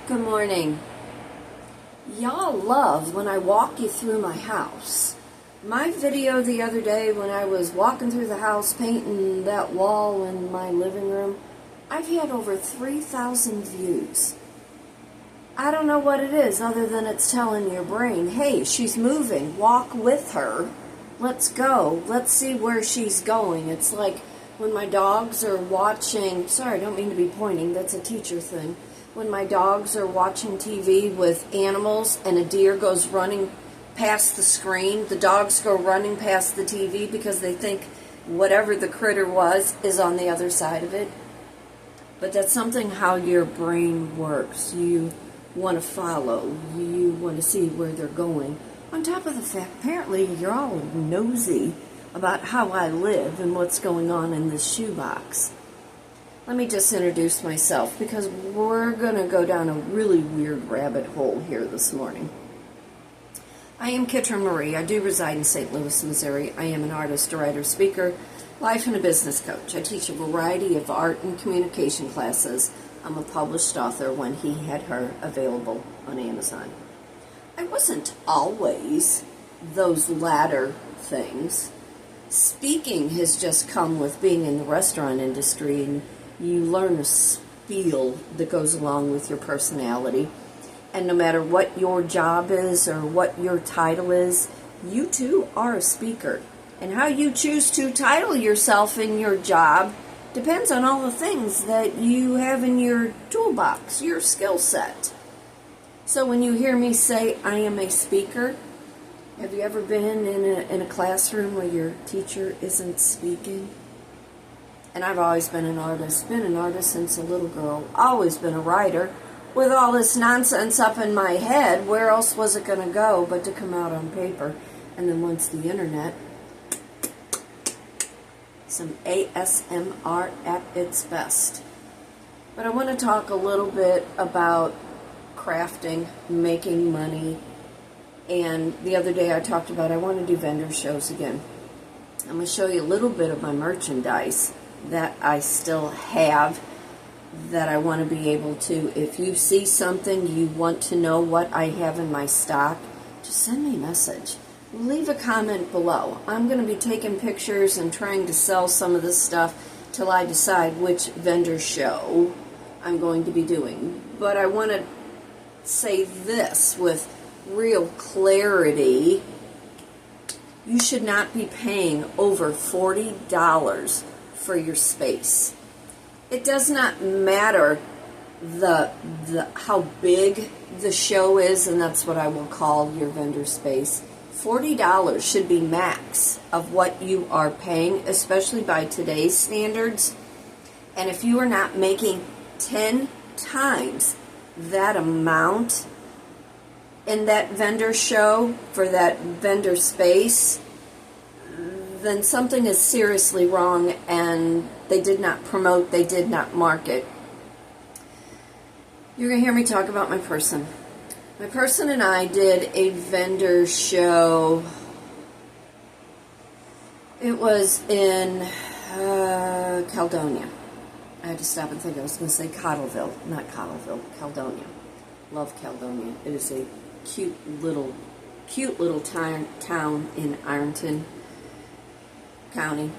Good morning. Y'all love when I walk you through my house. My video the other day when I was walking through the house painting that wall in my living room, I've had over 3,000 views. I don't know what it is other than it's telling your brain, hey, she's moving, walk with her, let's go, let's see where she's going. It's like when my dogs are watching, sorry, I don't mean to be pointing, that's a teacher thing. When my dogs are watching TV with animals and a deer goes running past the screen, the dogs go running past the TV because they think whatever the critter was is on the other side of it. But that's something how your brain works. You want to follow. You want to see where they're going. On top of the fact, apparently you're all nosy about how I live and what's going on in this shoebox. Let me just introduce myself because we're going to go down a really weird rabbit hole here this morning. I am Kitryn Marie. I do reside in St. Louis, Missouri. I am an artist, a writer, speaker, life and a business coach. I teach a variety of art and communication classes. I'm a published author when he had her available on Amazon. I wasn't always those latter things. Speaking has just come with being in the restaurant industry, and you learn a spiel that goes along with your personality. And no matter what your job is or what your title is, you too are a speaker. And how you choose to title yourself in your job depends on all the things that you have in your toolbox, your skill set. So when you hear me say, I am a speaker, have you ever been in a classroom where your teacher isn't speaking? And I've always been an artist since a little girl, always been a writer. With all this nonsense up in my head, where else was it going to go but to come out on paper? And then once the internet, some ASMR at its best. But I want to talk a little bit about crafting, making money, and the other day I talked about I want to do vendor shows again. I'm going to show you a little bit of my merchandise that I still have that I want to be able to, if you see something you want to know what I have in my stock, just send me a message. Leave a comment below. I'm going to be taking pictures and trying to sell some of this stuff till I decide which vendor show I'm going to be doing. But I want to say this with real clarity. You should not be paying over $40 for your space. It does not matter how big the show is, and that's what I will call your vendor space. $40 should be max of what you are paying, especially by today's standards. And if you are not making 10 times that amount in that vendor show for that vendor space, then something is seriously wrong and they did not promote, they did not market. You're going to hear me talk about my person. My person and I did a vendor show. It was in Caledonia. I had to stop and think. I was going to say Cottleville, not Cottleville, Caledonia. Love Caledonia. It is a cute little town in Ironton County,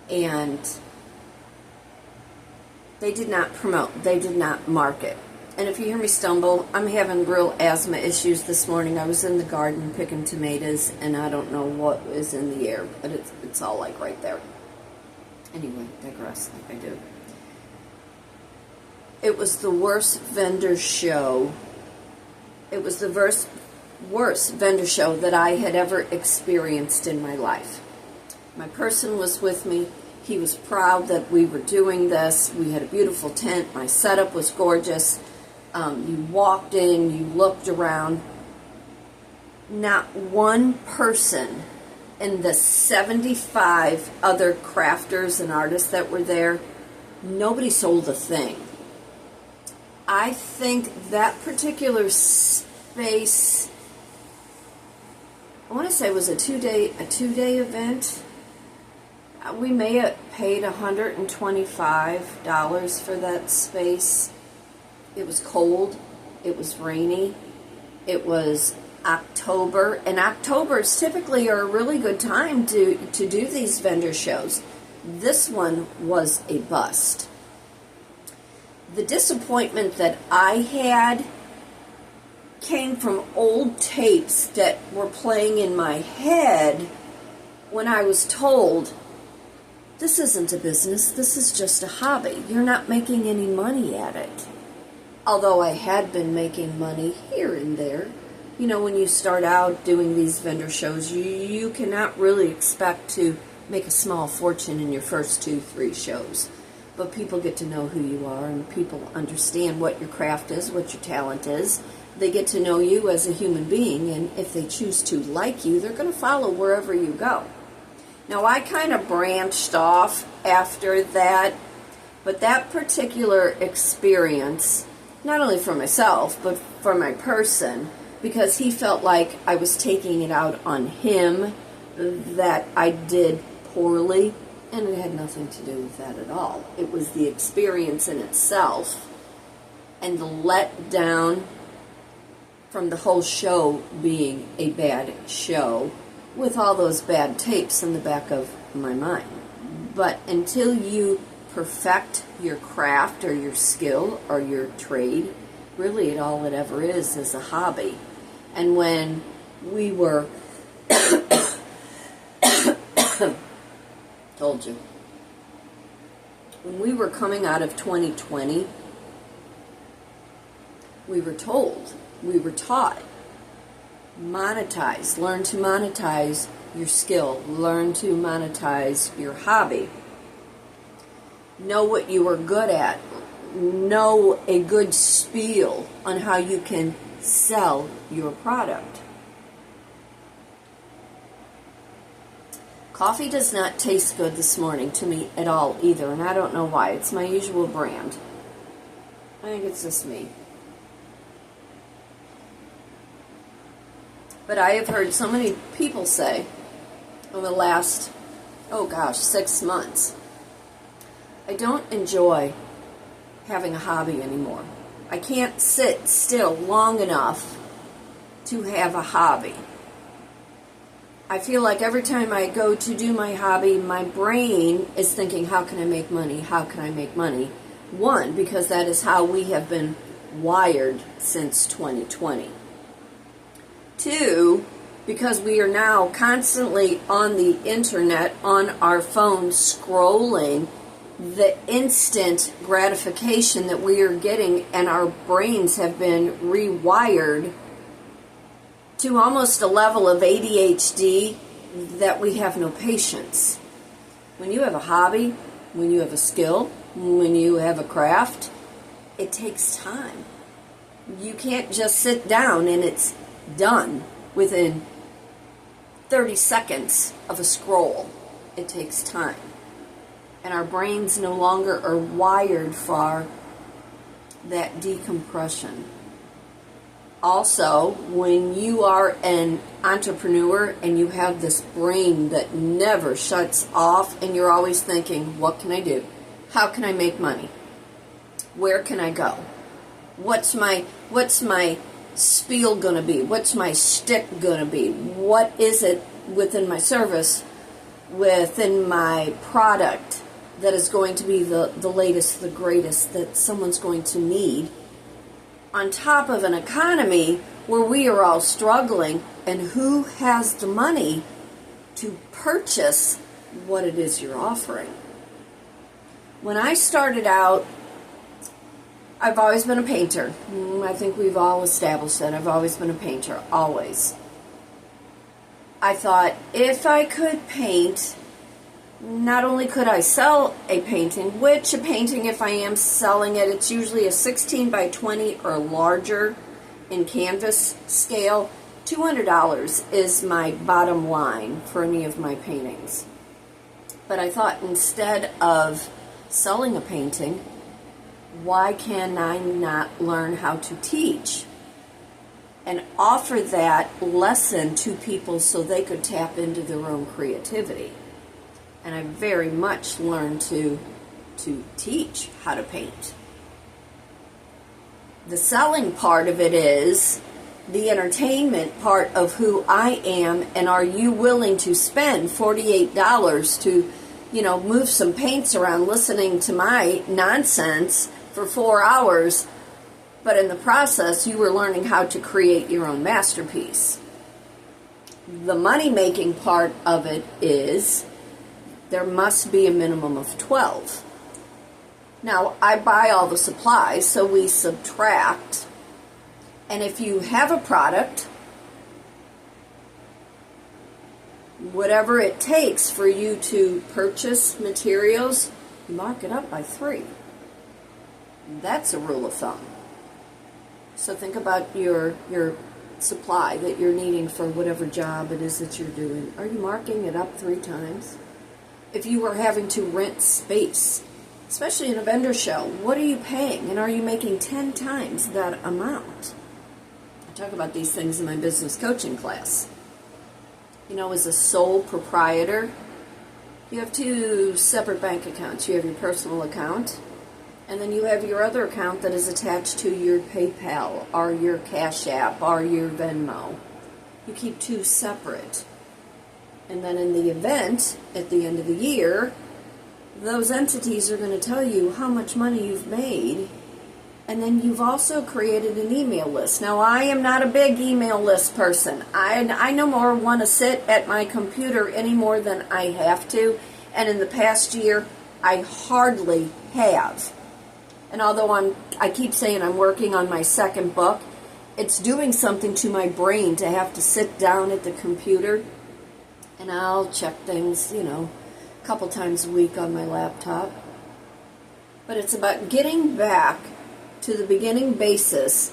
and they did not promote, they did not market. And if you hear me stumble, I'm having real asthma issues this morning. I was in the garden picking tomatoes, and I don't know what is in the air, but it's all like right there. Anyway, digress like I do. It was the worst vendor show. It was the worst vendor show that I had ever experienced in my life. My person was with me. He was proud that we were doing this. We had a beautiful tent. My setup was gorgeous. You walked in, you looked around. Not one person in the 75 other crafters and artists that were there, nobody sold a thing. I think that particular space, I want to say it was a two-day event. We may have paid $125 for that space. It was cold. It was rainy. It was October, and Octobers typically are a really good time to do these vendor shows. This one was a bust. The disappointment that I had came from old tapes that were playing in my head when I was told, this isn't a business, this is just a hobby. You're not making any money at it. Although I had been making money here and there. You know, when you start out doing these vendor shows, you cannot really expect to make a small fortune in your first 2-3 shows. But people get to know who you are, and people understand what your craft is, what your talent is. They get to know you as a human being, and if they choose to like you, they're going to follow wherever you go. Now, I kind of branched off after that, but that particular experience, not only for myself, but for my person, because he felt like I was taking it out on him, that I did poorly, and it had nothing to do with that at all. It was the experience in itself, and the letdown from the whole show being a bad show, with all those bad tapes in the back of my mind. But until you perfect your craft or your skill or your trade, really all it ever is a hobby. And when we were told you, when we were coming out of 2020, we were told, we were taught, monetize, learn to monetize your skill, learn to monetize your hobby. Know what you are good at. Know a good spiel on how you can sell your product. Coffee does not taste good this morning to me at all either, and I don't know why. It's my usual brand. I think it's just me. But I have heard so many people say over the last, 6 months, I don't enjoy having a hobby anymore. I can't sit still long enough to have a hobby. I feel like every time I go to do my hobby, my brain is thinking, how can I make money? How can I make money? One, because that is how we have been wired since 2020. Two, because we are now constantly on the internet, on our phones, scrolling, the instant gratification that we are getting, and our brains have been rewired to almost a level of ADHD that we have no patience. When you have a hobby, when you have a skill, when you have a craft, it takes time. You can't just sit down and it's done within 30 seconds of a scroll. It takes time. And our brains no longer are wired for that decompression. Also, when you are an entrepreneur and you have this brain that never shuts off and you're always thinking, what can I do? How can I make money? Where can I go? What's my spiel going to be? What's my shtick going to be? What is it within my service, within my product that is going to be the latest, the greatest that someone's going to need? On top of an economy where we are all struggling, and who has the money to purchase what it is you're offering? When I started out, I've always been a painter. I think we've all established that. I've always been a painter, always. I thought, if I could paint, not only could I sell a painting, which a painting, if I am selling it, it's usually a 16 by 20 or larger in canvas scale. $200 is my bottom line for any of my paintings. But I thought, instead of selling a painting, why can I not learn how to teach and offer that lesson to people so they could tap into their own creativity? And I very much learned to teach how to paint. The selling part of it is the entertainment part of who I am, and are you willing to spend $48 to, move some paints around listening to my nonsense for 4 hours, but in the process you were learning how to create your own masterpiece. The money-making part of it is there must be a minimum of 12. Now, I buy all the supplies, so we subtract. And if you have a product, whatever it takes for you to purchase materials, you mark it up by 3. That's a rule of thumb. So think about your supply that you're needing for whatever job it is that you're doing. Are you marking it up 3 times? If you were having to rent space, especially in a vendor show, what are you paying? And are you making 10 times that amount? I talk about these things in my business coaching class. As a sole proprietor, you have 2 separate bank accounts. You have your personal account, and then you have your other account that is attached to your PayPal or your Cash App or your Venmo. You keep 2 separate. And then in the event, at the end of the year, those entities are going to tell you how much money you've made, and then you've also created an email list. Now, I am not a big email list person. I no more want to sit at my computer any more than I have to, and in the past year, I hardly have. And although I keep saying I'm working on my second book, it's doing something to my brain to have to sit down at the computer, and I'll check things, couple times a week on my laptop. But it's about getting back to the beginning basis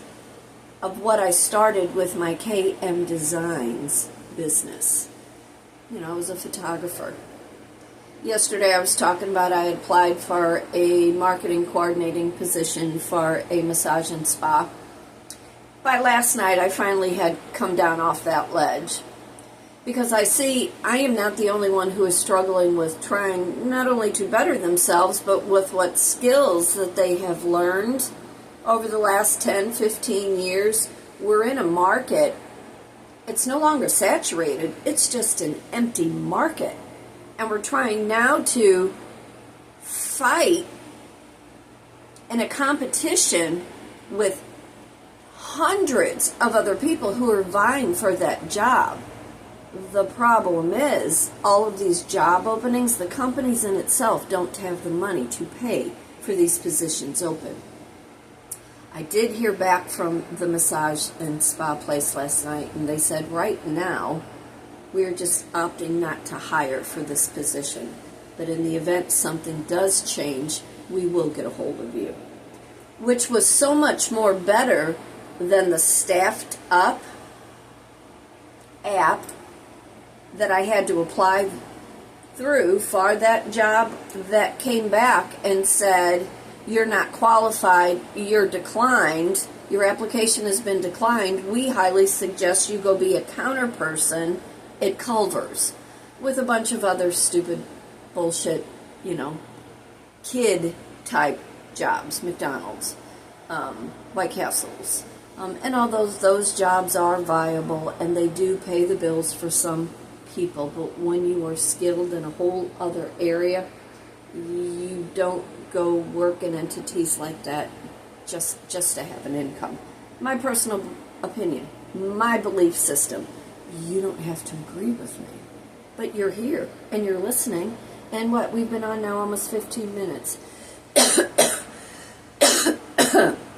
of what I started with my KM Designs business. I was a photographer. Yesterday I was talking about I had applied for a marketing coordinating position for a massage and spa. By last night I finally had come down off that ledge, because I see I am not the only one who is struggling with trying not only to better themselves, but with what skills that they have learned over the last 10, 15 years. We're in a market. It's no longer saturated. It's just an empty market. And we're trying now to fight in a competition with hundreds of other people who are vying for that job. The problem is, all of these job openings, the companies in itself don't have the money to pay for these positions open. I did hear back from the massage and spa place last night, and they said right now we're just opting not to hire for this position. But in the event something does change, we will get a hold of you. Which was so much more better than the staffed up app that I had to apply through for that job that came back and said, you're not qualified, you're declined, your application has been declined, we highly suggest you go be a counter person at Culver's, with a bunch of other stupid bullshit, kid type jobs, McDonald's, White Castles, and all those jobs are viable and they do pay the bills for some people, but when you are skilled in a whole other area, you don't go work in entities like that just to have an income. My personal opinion, my belief system. You don't have to agree with me, but you're here and you're listening, and we've been on now almost 15 minutes.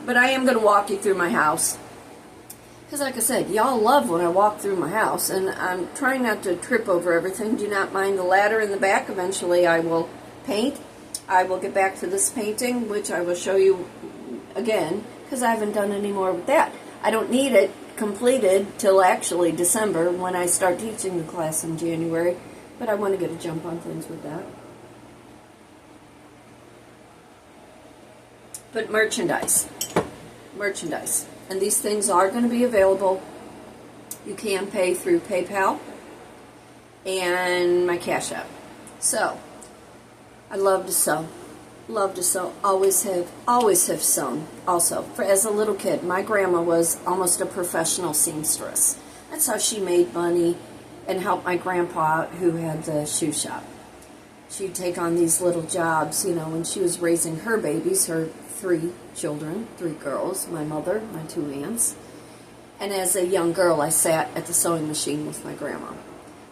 But I am going to walk you through my house, because like I said, y'all love when I walk through my house, and I'm trying not to trip over everything. Do not mind the ladder in the back. Eventually I will paint. I will get back to this painting, which I will show you again, because I haven't done any more with that. I don't need it completed till actually December, when I start teaching the class in January, but I want to get a jump on things with that. But merchandise, and these things are going to be available. You can pay through PayPal and my Cash App. So I love to sew. Love to sew. Always have sewn. Also, as a little kid, my grandma was almost a professional seamstress. That's how she made money and helped my grandpa, who had the shoe shop. She'd take on these little jobs, you know, when she was raising her babies, her 3 children, 3 girls, my mother, my 2 aunts. And as a young girl, I sat at the sewing machine with my grandma.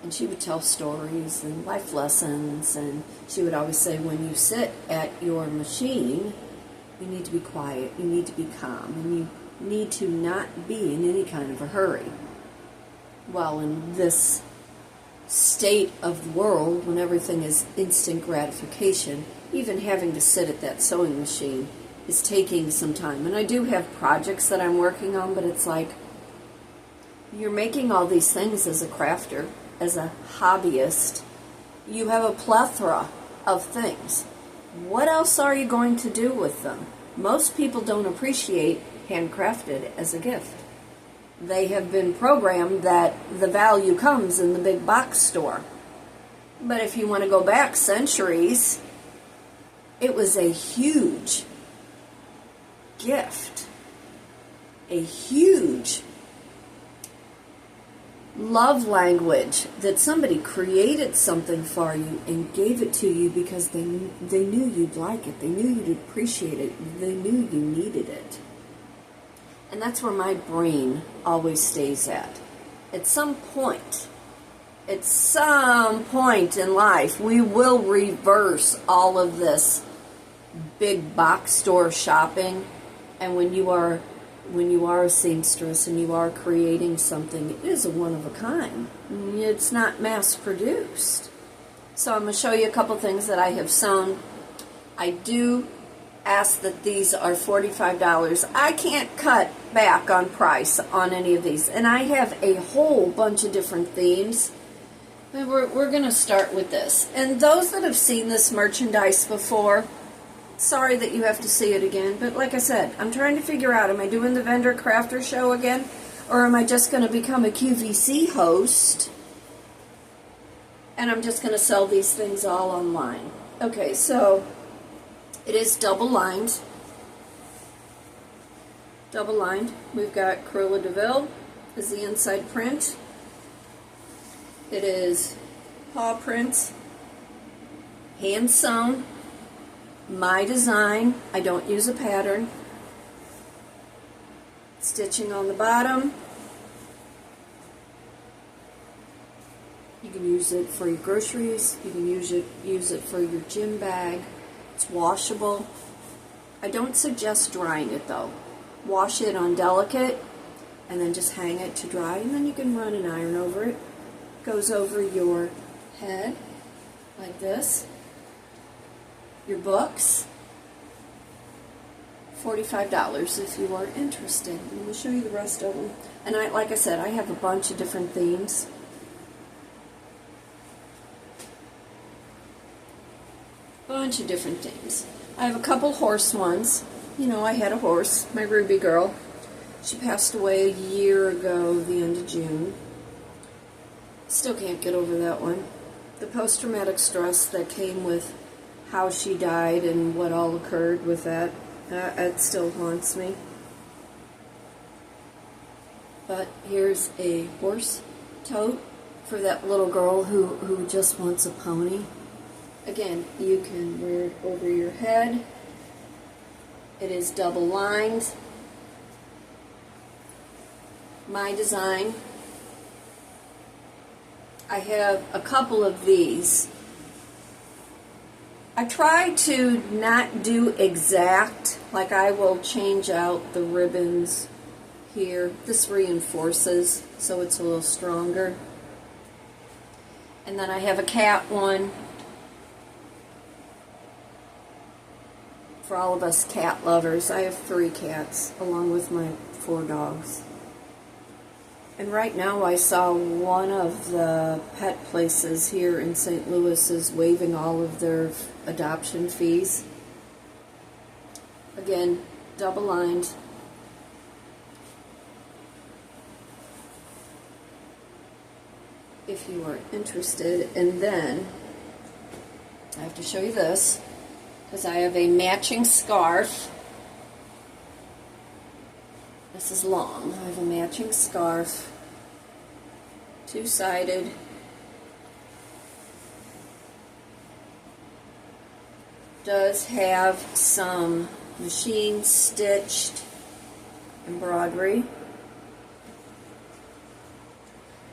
And she would tell stories and life lessons, and she would always say, when you sit at your machine, you need to be quiet, you need to be calm, and you need to not be in any kind of a hurry. Well, in this state of the world, when everything is instant gratification, even having to sit at that sewing machine is taking some time. And I do have projects that I'm working on, but it's like, you're making all these things as a crafter, as a hobbyist. You have a plethora of things. What else are you going to do with them? Most people don't appreciate handcrafted as a gift. They have been programmed that the value comes in the big box store. But if you want to go back centuries, it was a huge gift, a huge love language, that somebody created something for you and gave it to you because they knew you'd like it, they knew you'd appreciate it, they knew you needed it. And that's where my brain always stays at. At some point in life, we will reverse all of this big box store shopping, and when you are a seamstress and you are creating something, it is a one of a kind. It's not mass produced. So I'm going to show you a couple things that I have sewn. I do ask that these are $45. I can't cut back on price on any of these. And I have a whole bunch of different themes. And we're going to start with this. And those that have seen this merchandise before, sorry that you have to see it again, but like I said, I'm trying to figure out, am I doing the vendor crafter show again, or am I just going to become a QVC host and I'm just going to sell these things all online? Okay, so it is double lined. Double lined. We've got Cruella de Vil is the inside print. It is paw print, hand sewn. My design. I don't use a pattern. Stitching on the bottom. You can use it for your groceries. You can use it for your gym bag. It's washable. I don't suggest drying it though. Wash it on delicate and then just hang it to dry, and then you can run an iron over it. Goes over your head like this. Your books, $45 if you are interested. I'm going to show you the rest of them. And like I said, I have a bunch of different themes. Bunch of different themes. I have a couple horse ones. You know, I had a horse, my Ruby girl. She passed away a year ago, the end of June. Still can't get over that one. The post-traumatic stress that came with how she died and what all occurred with that, it still haunts me. But here's a horse tote for that little girl who just wants a pony. Again, you can wear it over your head. It is double lined. My design. I have a couple of these. I try to not do exact, like I will change out the ribbons here. This reinforces, so it's a little stronger. And then I have a cat one. For all of us cat lovers, I have 3 cats, along with my 4 dogs. And right now I saw one of the pet places here in St. Louis is waiving all of their adoption fees. Again, double lined. If you are interested. And then I have to show you this. because I have a matching scarf. This is long. I have a matching scarf, two-sided. Does have some machine stitched embroidery.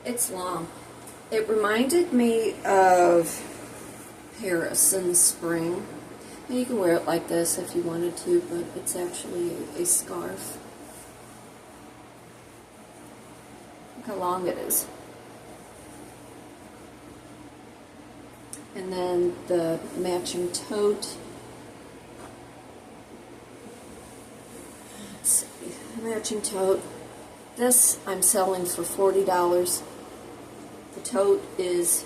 It's long. It reminded me of Paris in the spring. And you can wear it like this if you wanted to, but it's actually a scarf. Look how long it is. And then the matching tote. Let's see, matching tote. This I'm selling for $40. The tote is,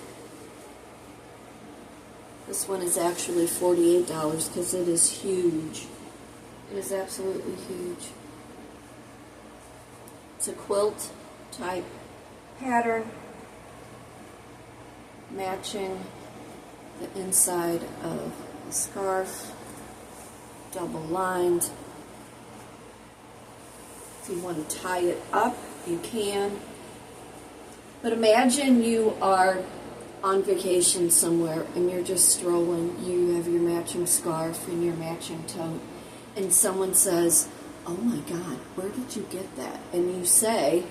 this one is actually $48 because it is huge. It is absolutely huge. It's a quilt type pattern, matching the inside of the scarf, double lined. If you want to tie it up, you can. But imagine you are on vacation somewhere and you're just strolling. You have your matching scarf and your matching tote, and someone says, "Oh my God, where did you get that?" And you say,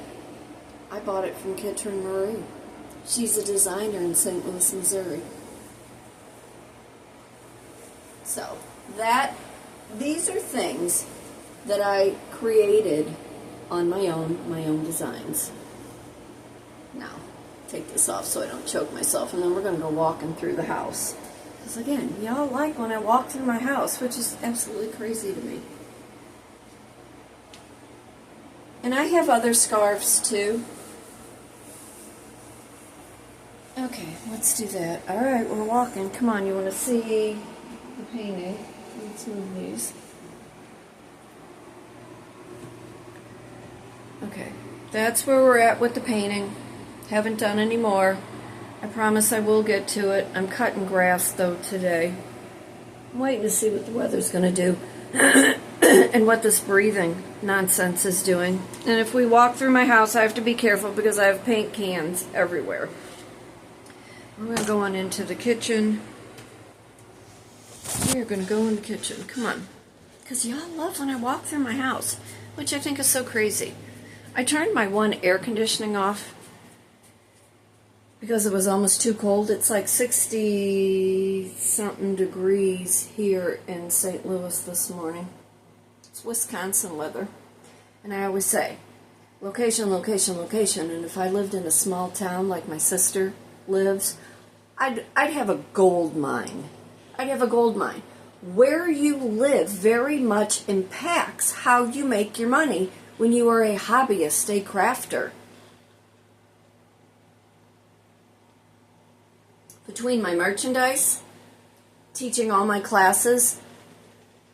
"I bought it from Kitryn Marie. She's a designer in St. Louis, Missouri." So these are things that I created on my own designs. Now, take this off so I don't choke myself, and then we're going to go walking through the house. Because again, y'all like when I walk through my house, which is absolutely crazy to me. And I have other scarves too. Okay, let's do that. Alright, we're walking. Come on, you want to see the painting? Let's move these. Okay, that's where we're at with the painting. Haven't done any more. I promise I will get to it. I'm cutting grass though today. I'm waiting to see what the weather's going to do and what this breathing nonsense is doing. And if we walk through my house, I have to be careful because I have paint cans everywhere. We're going to go on into the kitchen. We're going to go in the kitchen. Come on. Because y'all love when I walk through my house, which I think is so crazy. I turned my one air conditioning off because it was almost too cold. It's like 60-something degrees here in St. Louis this morning. It's Wisconsin weather. And I always say, location, location, location. And if I lived in a small town like my sister lives, I'd have a gold mine. I'd have a gold mine. Where you live very much impacts how you make your money when you are a hobbyist, a crafter. Between my merchandise, teaching all my classes,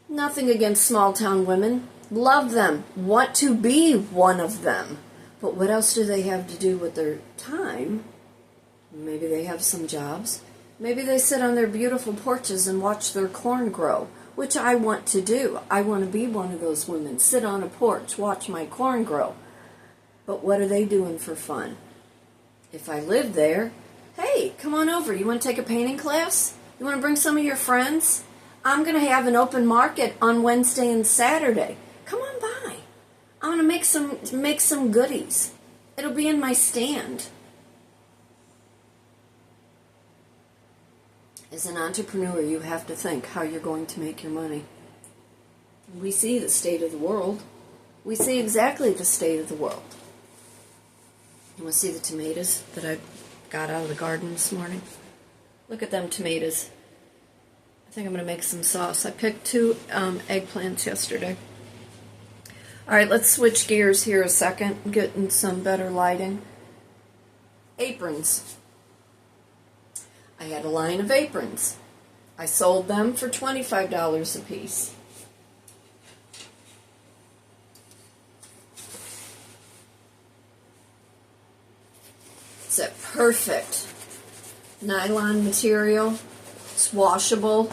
nothing against small town women. Love them. Want to be one of them. But what else do they have to do with their time? Maybe they have some jobs. Maybe they sit on their beautiful porches and watch their corn grow, which I want to do. I want to be one of those women. Sit on a porch, watch my corn grow. But what are they doing for fun? If I live there, hey, come on over. You want to take a painting class? You want to bring some of your friends? I'm going to have an open market on Wednesday and Saturday. Come on by. I'm going to make some goodies. It'll be in my stand. As an entrepreneur, you have to think how you're going to make your money. We see the state of the world. We see exactly the state of the world. You want to see the tomatoes that I got out of the garden this morning? Look at them tomatoes. I think I'm going to make some sauce. I picked 2 eggplants yesterday. All right, let's switch gears here a second, getting some better lighting. Aprons. I had a line of aprons. I sold them for $25 a piece. It's a perfect nylon material. It's washable.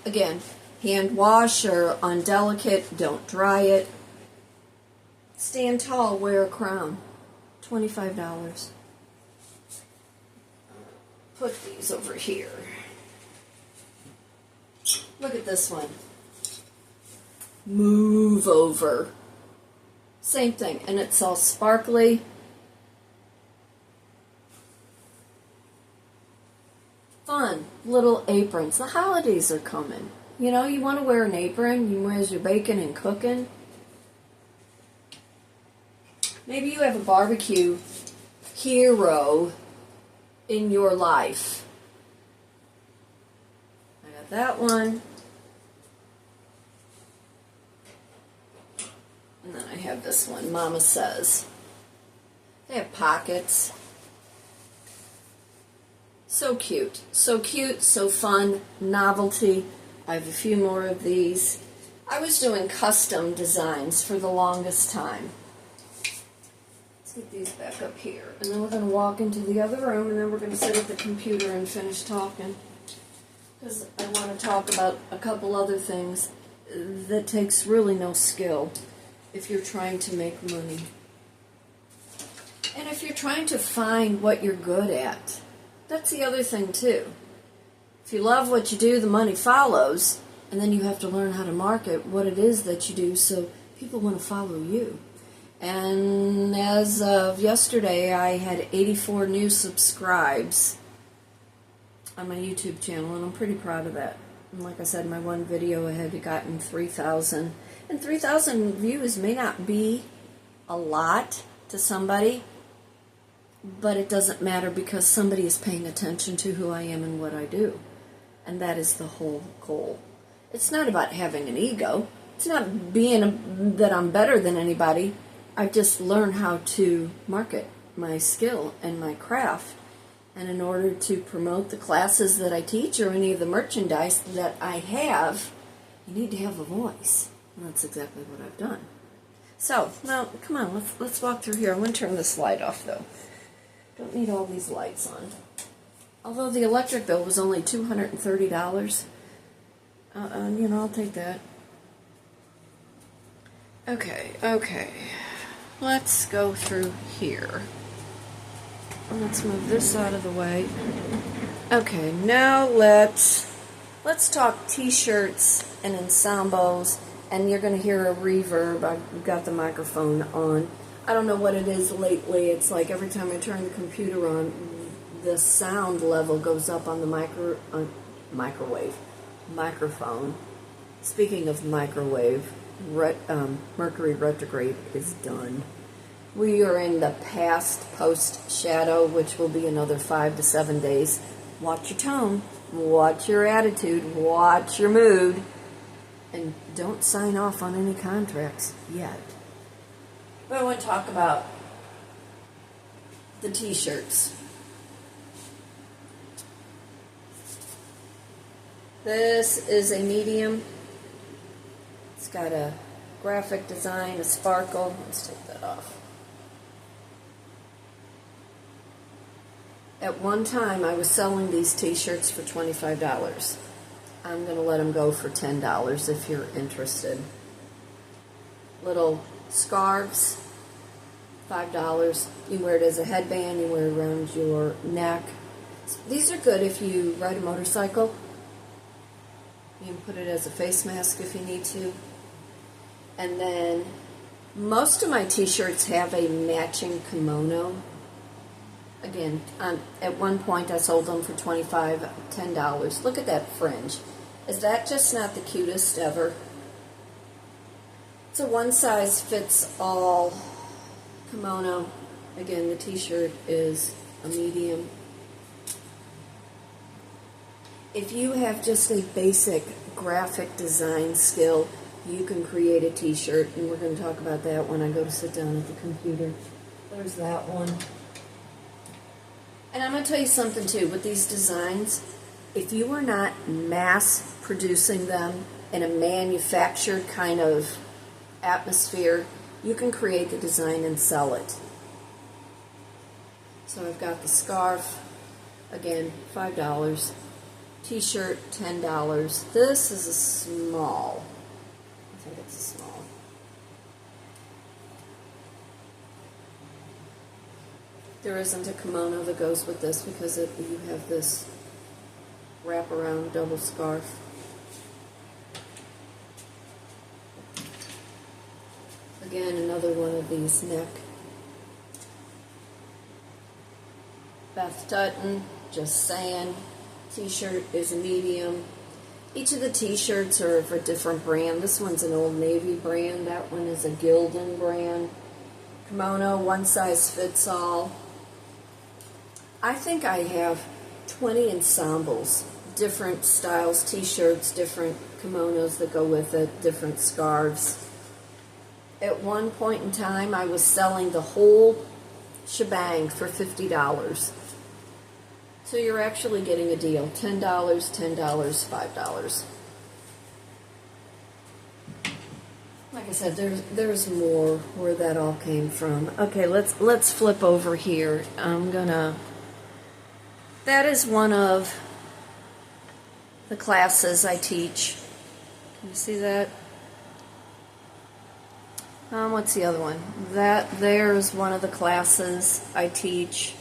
Again, hand wash or undelicate, don't dry it. Stand tall, wear a crown. $25. Put these over here. Look at this one. Move over. Same thing, and it's all sparkly. Fun little aprons. The holidays are coming. You know, you want to wear an apron as you're baking and cooking. Maybe you have a barbecue hero in your life. I got that one. And then I have this one, Mama Says. They have pockets. So cute, so fun, novelty. I have a few more of these. I was doing custom designs for the longest time. Let's get these back up here. And then we're going to walk into the other room, and then we're going to sit at the computer and finish talking. Because I want to talk about a couple other things that takes really no skill if you're trying to make money. And if you're trying to find what you're good at. That's the other thing, too. If you love what you do, the money follows, and then you have to learn how to market what it is that you do so people want to follow you. And as of yesterday, I had 84 new subscribes on my YouTube channel, and I'm pretty proud of that. And like I said, my one video I had gotten 3,000. And 3,000 views may not be a lot to somebody, but it doesn't matter because somebody is paying attention to who I am and what I do. And that is the whole goal. It's not about having an ego. It's not being that I'm better than anybody. I've just learned how to market my skill and my craft. And in order to promote the classes that I teach or any of the merchandise that I have, you need to have a voice. And that's exactly what I've done. So, now, come on, let's walk through here. I'm going to turn this light off, though. Don't need all these lights on. Although the electric bill was only $230. I'll take that. Okay. Let's go through here. Let's move this out of the way. Okay, now let's talk t-shirts and ensembles, and you're going to hear a reverb. I've got the microphone on. I don't know what it is lately. It's like every time I turn the computer on, the sound level goes up on the microphone. Speaking of microwave, Mercury retrograde is done. We are in the past post shadow, which will be another 5 to 7 days. Watch your tone, watch your attitude, watch your mood, and don't sign off on any contracts yet. But I want to talk about the t-shirts. This is a medium. It's got a graphic design, a sparkle. Let's take that off. At one time, I was selling these t-shirts for $25. I'm going to let them go for $10 if you're interested. Little scarves, $5. You wear it as a headband, you wear it around your neck. These are good if you ride a motorcycle. You can put it as a face mask if you need to. And then most of my t-shirts have a matching kimono. Again, at one point I sold them for $10. Look at that fringe. Is that just not the cutest ever? It's a one-size-fits-all kimono. Again, the t-shirt is a medium. If you have just a basic graphic design skill, you can create a t-shirt, and we're going to talk about that when I go to sit down at the computer. There's that one. And I'm going to tell you something too, with these designs, if you are not mass producing them in a manufactured kind of atmosphere, you can create the design and sell it. So I've got the scarf, again, $5. T-shirt, $10. This is a small. I think it's a small. There isn't a kimono that goes with this because you have this wraparound double scarf. Again, another one of these neck. Beth Tutton, just saying. T-shirt is a medium. Each of the t-shirts are of a different brand. This one's an Old Navy brand. That one is a Gildan brand. Kimono, one size fits all. I think I have 20 ensembles. Different styles, t-shirts, different kimonos that go with it, different scarves. At one point in time, I was selling the whole shebang for $50. So you're actually getting a deal. $10, $10, $5. Like I said, there's more where that all came from. Okay, let's flip over here. That is one of the classes I teach. Can you see that? What's the other one? There's one of the classes I teach.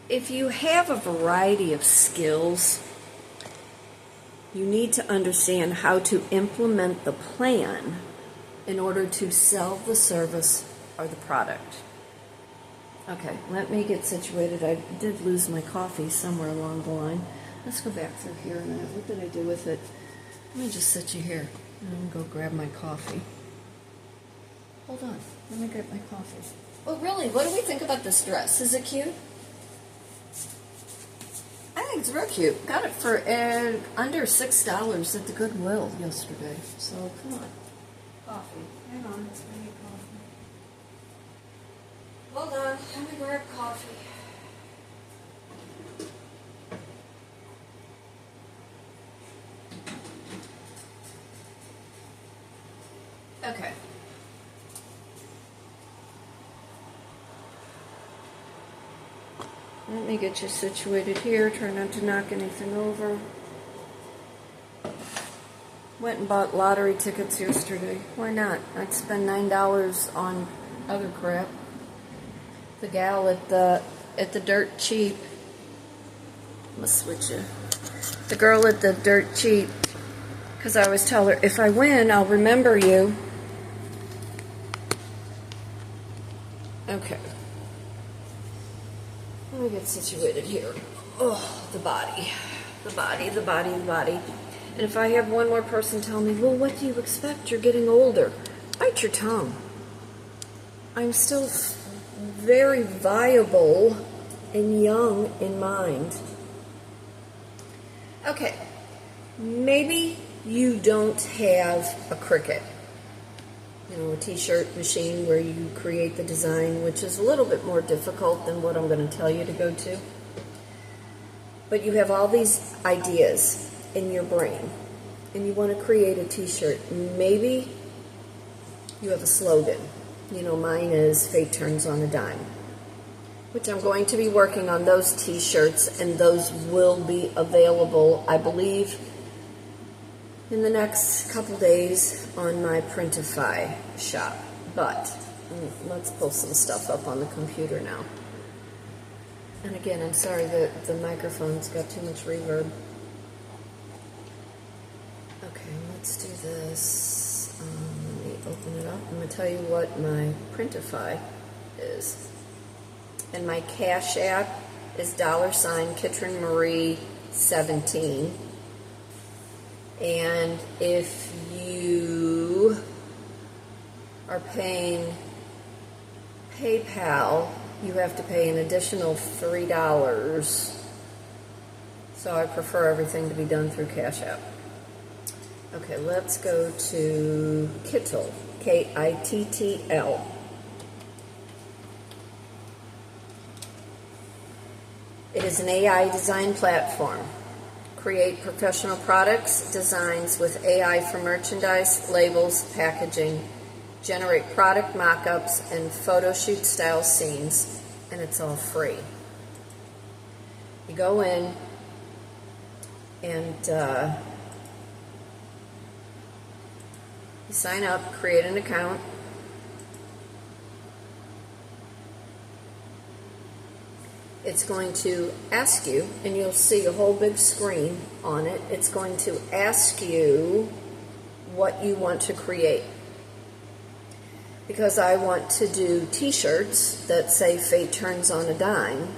If you have a variety of skills, you need to understand how to implement the plan in order to sell the service or the product. Okay, let me get situated. I did lose my coffee somewhere along the line. Let's go back through here. And what did I do with it? Let me just sit you here and go grab my coffee. Hold on. Let me grab my coffee. Well, really, what do we think about this dress? Is it cute? I think it's real cute. Got it for under $6 at the Goodwill yesterday. So, come on. Coffee. Hang on. Let's make coffee. Hold on. Let me grab coffee. Okay. Let me get you situated here. Try not to knock anything over. Went and bought lottery tickets yesterday. Why not? I'd spend $9 on other crap. The gal at the Dirt Cheap. I'm gonna switch you. The girl at the Dirt Cheap. Because I always tell her, if I win, I'll remember you. Okay. Let me get situated here. Oh, the body. The body, the body, the body. And if I have one more person tell me, well, what do you expect? You're getting older. Bite your tongue. I'm still very viable and young in mind. Okay. Maybe you don't have a Cricut. You know, a t-shirt machine where you create the design, which is a little bit more difficult than what I'm going to tell you to go to. But you have all these ideas in your brain, and you want to create a t-shirt. Maybe you have a slogan. You know, mine is "Fate Turns on a Dime," which I'm going to be working on those t-shirts, and those will be available, I believe, in the next couple days on my Printify shop. But let's pull some stuff up on the computer now. And again, I'm sorry that the microphone's got too much reverb. Okay, let's do this. Let me open it up. I'm going to tell you what my Printify is. And my Cash App is $Kitryn Marie 17. And if you are paying PayPal, you have to pay an additional $3. So I prefer everything to be done through Cash App. Okay, let's go to Kittl, K-I-T-T-L. It is an AI design platform. Create professional products, designs with AI for merchandise, labels, packaging, generate product mock-ups, and photo shoot style scenes, and it's all free. You go in and you sign up, create an account. It's going to ask you, and you'll see a whole big screen on it. It's going to ask you what you want to create. Because I want to do t-shirts that say "Fate turns on a dime"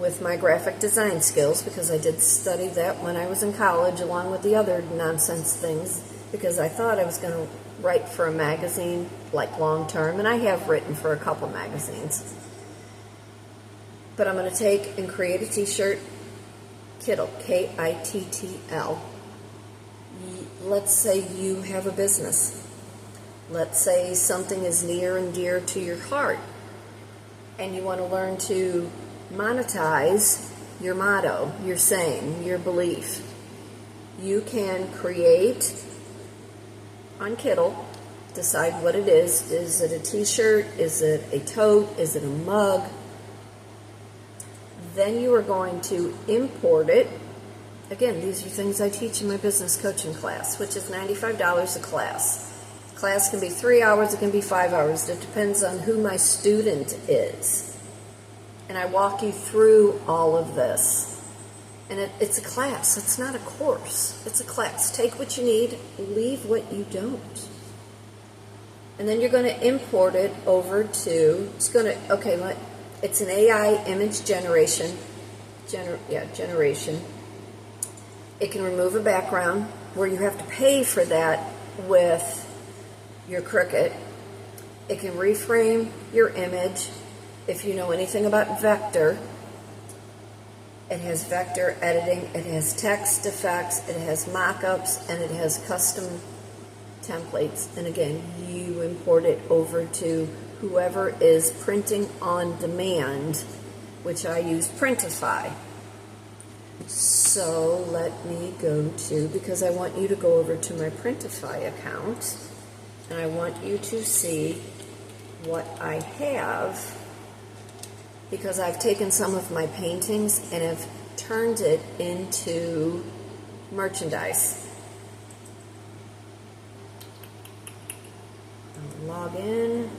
with my graphic design skills, because I did study that when I was in college along with the other nonsense things, because I thought I was going to write for a magazine like long term, and I have written for a couple magazines. But I'm going to take and create a t-shirt, Kittl, K-I-T-T-L. Let's say you have a business. Let's say something is near and dear to your heart, and you want to learn to monetize your motto, your saying, your belief. You can create on Kittl, decide what it is. Is it a t-shirt? Is it a tote? Is it a mug? Then you are going to import it. Again, these are things I teach in my business coaching class, which is $95 a class. The class can be 3 hours, it can be 5 hours. It depends on who my student is. And I walk you through all of this. And it's a class, it's not a course. It's a class. Take what you need, leave what you don't. And then you're going to import it over to, it's an AI image generation. Generation. It can remove a background where you have to pay for that with your Cricut. It can reframe your image. If you know anything about vector, it has vector editing, it has text effects, it has mock-ups, and it has custom templates. And again, you import it over to whoever is printing on demand, which I use Printify. So let me go to, because I want you to go over to my Printify account, and I want you to see what I have, because I've taken some of my paintings and have turned it into merchandise. I'll log in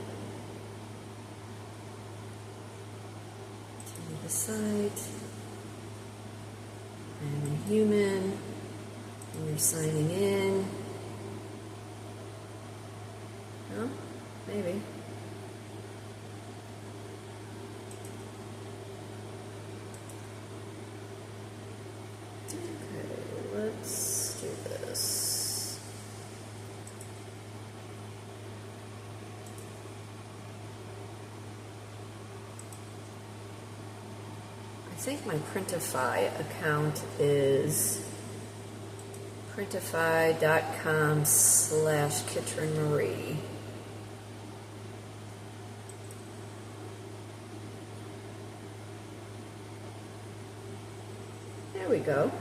to the site. I'm a human, and you're signing in. No? Maybe. Okay, let's do this. I think my Printify account is printify.com/Kitryn Marie. There we go.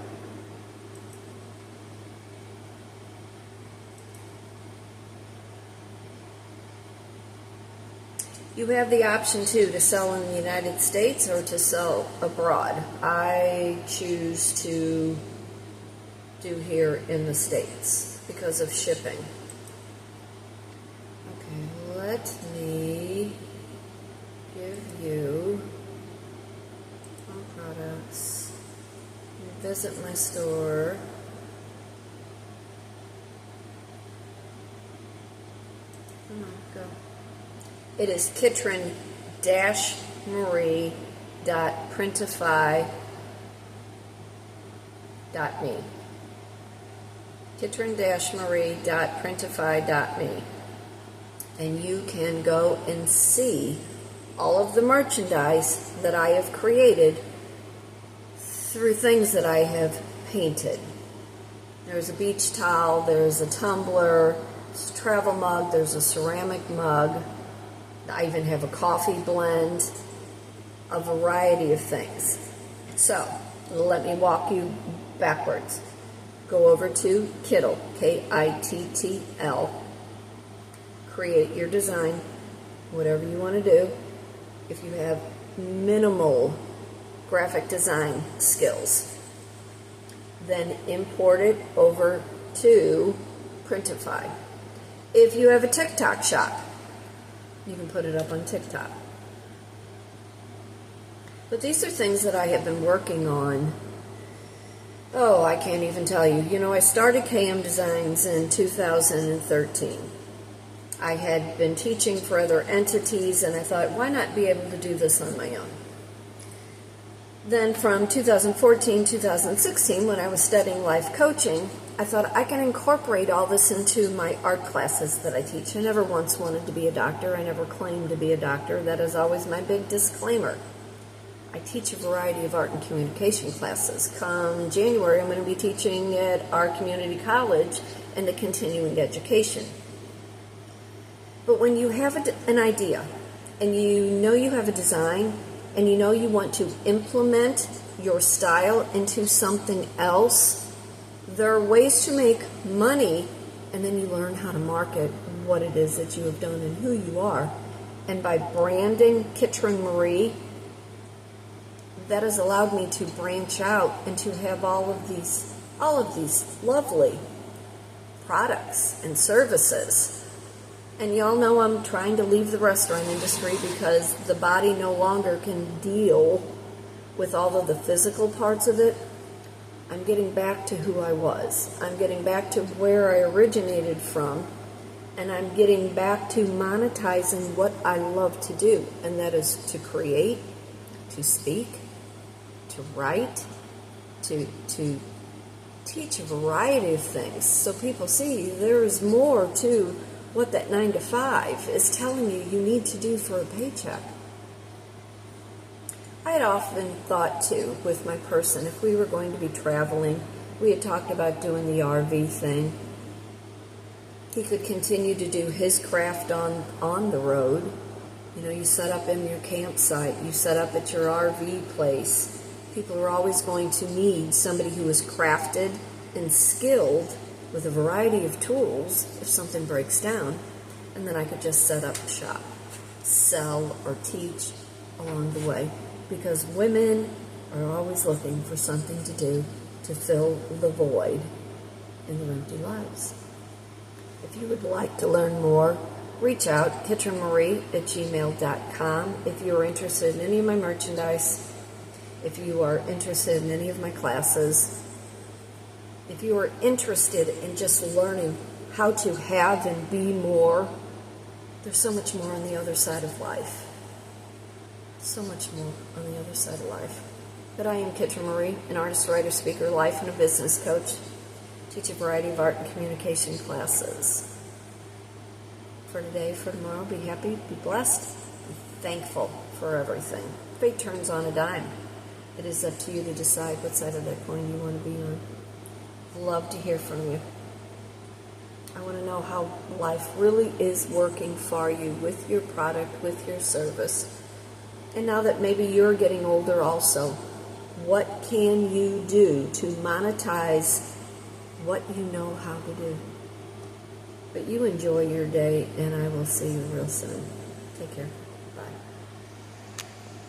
You have the option too to sell in the United States or to sell abroad. I choose to do here in the States because of shipping. Okay, let me give you home products. Visit my store. Come on, go. It is kitryn-marie.printify.me. kitryn-marie.printify.me. And you can go and see all of the merchandise that I have created through things that I have painted. There's a beach towel, there's a tumbler, there's a travel mug, there's a ceramic mug. I even have a coffee blend, a variety of things. So, let me walk you backwards. Go over to Kittl, K-I-T-T-L. Create your design, whatever you want to do. If you have minimal graphic design skills. Then import it over to Printify. If you have a TikTok shop, you can put it up on TikTok. But these are things that I have been working on. Oh, I can't even tell you. You know, I started KM Designs in 2013. I had been teaching for other entities, and I thought, why not be able to do this on my own? Then from 2014, 2016, when I was studying life coaching, I thought I can incorporate all this into my art classes that I teach. I never once wanted to be a doctor. I never claimed to be a doctor. That is always my big disclaimer. I teach a variety of art and communication classes. Come January, I'm going to be teaching at our community college in the continuing education. But when you have an idea, and you know you have a design, and you know you want to implement your style into something else, there are ways to make money, and then you learn how to market what it is that you have done and who you are. And by branding Kitryn Marie, that has allowed me to branch out and to have all of these lovely products and services. And y'all know I'm trying to leave the restaurant industry because the body no longer can deal with all of the physical parts of it. I'm getting back to who I was. I'm getting back to where I originated from. And I'm getting back to monetizing what I love to do. And that is to create, to speak, to write, to teach a variety of things. So people see there is more to what that 9 to 5 is telling you need to do for a paycheck. I had often thought too with my person, if we were going to be traveling, we had talked about doing the RV thing. He could continue to do his craft on the road. You know, you set up in your campsite, you set up at your RV place. People are always going to need somebody who is crafted and skilled with a variety of tools if something breaks down, and then I could just set up shop, sell, or teach along the way, because women are always looking for something to do to fill the void in their empty lives. If you would like to learn more, reach out, kitrynmarie@gmail.com. If you are interested in any of my merchandise, if you are interested in any of my classes, if you are interested in just learning how to have and be more, there's so much more on the other side of life. So much more on the other side of life. But I am Kitryn Marie, an artist, writer, speaker, life and a business coach. Teach a variety of art and communication classes. For today, for tomorrow, be happy, be blessed, be thankful for everything. Fate turns on a dime. It is up to you to decide what side of that coin you want to be on. Love to hear from you. I want to know how life really is working for you with your product, with your service. And now that maybe you're getting older also, what can you do to monetize what you know how to do? But you enjoy your day, and I will see you real soon. Take care. Bye.